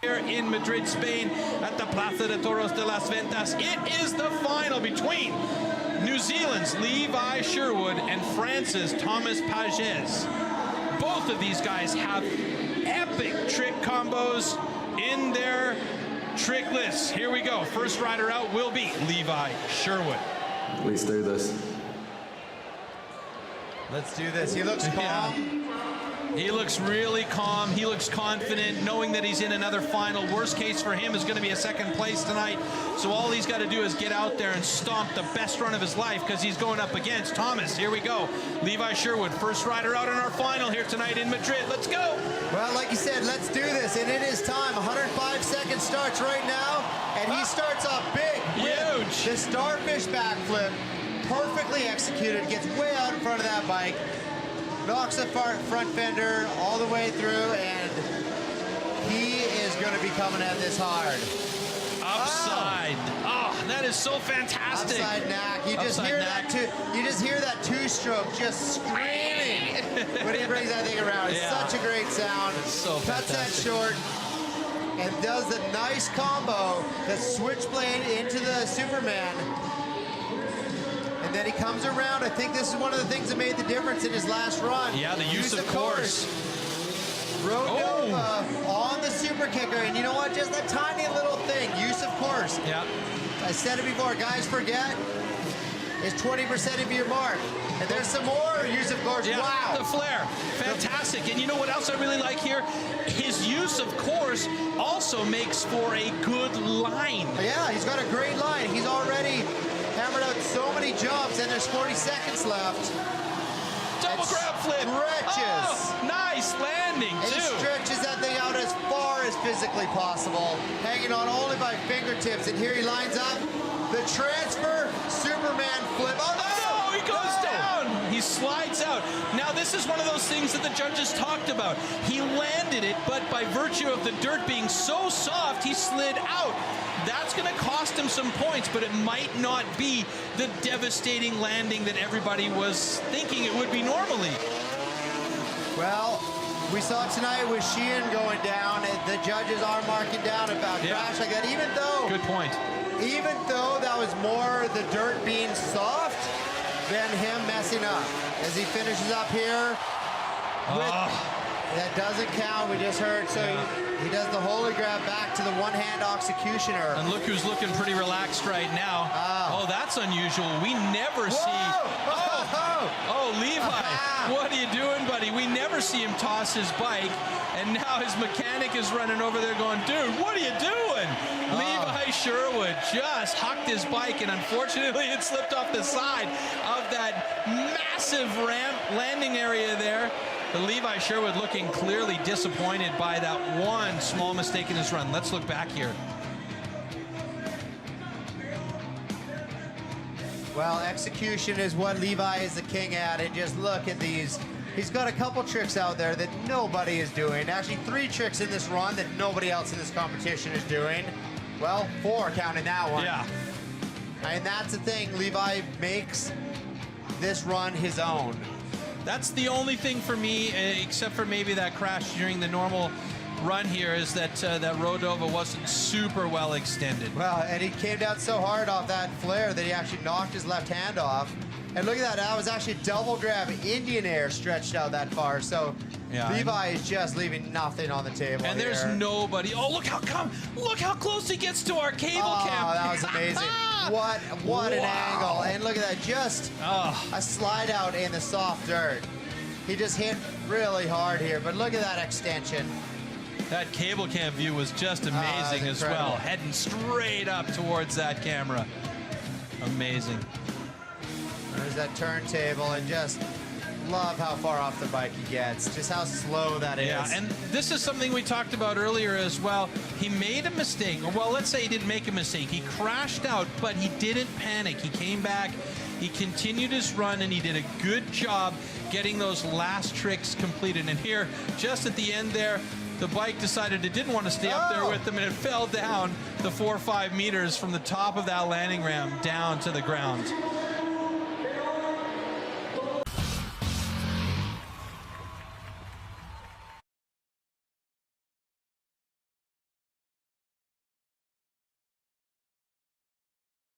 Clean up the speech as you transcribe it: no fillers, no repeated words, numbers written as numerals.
Here in Madrid, Spain, at the Plaza de Toros de las Ventas. It is the final between New Zealand's Levi Sherwood and France's Thomas Pages. Both of these guys have epic trick combos in their trick lists. Here we go. First rider out will be Levi Sherwood. Let's do this. Let's do this. He looks calm. Yeah. He looks really calm. He looks confident, knowing that he's in another final. Worst case for him is going to be a second place tonight. So all he's got to do is get out there and stomp the best run of his life, because he's going up against Thomas. Here we go. Levi Sherwood, first rider out in our final here tonight in Madrid. Let's go. Well, like you said, let's do this. And it is time. 105 seconds starts right now. And he starts off big. Huge. The starfish backflip. Perfectly executed. Gets way out in front of that bike. Knocks the front fender all the way through, and he is going to be coming at this hard. Upside. Oh, that is so fantastic. Upside knack. You just hear that two-stroke just screaming when he brings that thing around. It's such a great sound. It's so Cuts fantastic. that short and does the nice combo, the switchblade into the Superman. And then he comes around. I think this is one of the things that made the difference in his last run. Yeah, the use of course. Road on the super kicker. And you know what? Just that tiny little thing, use of course. Yeah. I said it before, guys forget, is 20% of your mark. And there's some more use of course. Yeah, wow. the flare. Fantastic. And you know what else I really like here? His use of course also makes for a good line. Yeah, he's got a great line. He's already hammered out so many jumps, and there's 40 seconds left. Double grab flip. Stretches. Oh, nice landing, He too. stretches that thing out as far as physically possible, hanging on only by fingertips. And here he lines up the transfer Superman flip. Oh, no! Oh, he goes down. He slides out. Now, this is one of those things that the judges talked about. He landed it, but by virtue of the dirt being so soft, he slid out. That's going to cost him some points, but it might not be the devastating landing that everybody was thinking it would be normally. Well, we saw tonight with Sheehan going down. The judges are marking down about crash like that, even though... Good point. Even though that was more the dirt being soft than him messing up. As he finishes up here, that doesn't count, we just heard. So he does the holy grab back to the one-hand executioner. And look who's looking pretty relaxed right now. Oh, that's unusual. We never see... Oh, Levi, what are you doing, buddy? We never see him toss his bike, and now his mechanic is running over there going, dude, what are you doing? Levi Sherwood just hucked his bike, and unfortunately it slipped off the side of that massive ramp landing area there. But Levi Sherwood looking clearly disappointed by that one small mistake in his run. Let's look back here. Well, execution is what Levi is the king at, and just look at these. He's got a couple tricks out there that nobody is doing. Actually, 3 tricks in this run that nobody else in this competition is doing. Well, 4 counting that one. Yeah. And that's the thing, Levi makes this run his own. That's the only thing for me, except for maybe that crash during the normal run here, is that that Rodova wasn't super well extended. Well, and he came down so hard off that flare that he actually knocked his left hand off. And look at that, that was actually double grab Indian air stretched out that far. So Levi is just leaving nothing on the table. And there's nobody. Oh, look how close he gets to our cable cam. Oh, that was amazing. What an angle. And look at that, just a slide out in the soft dirt. He just hit really hard here, but look at that extension. That cable cam view was just amazing as well. Heading straight up towards that camera. Amazing. There's that turntable, and just love how far off the bike he gets. Just how slow that is. Yeah, and this is something we talked about earlier as well. He made a mistake, or well, let's say he didn't make a mistake. He crashed out, but he didn't panic. He came back, he continued his run, and he did a good job getting those last tricks completed. And here, just at the end there, the bike decided it didn't want to stay up there with him, and it fell down the 4 or 5 meters from the top of that landing ramp down to the ground.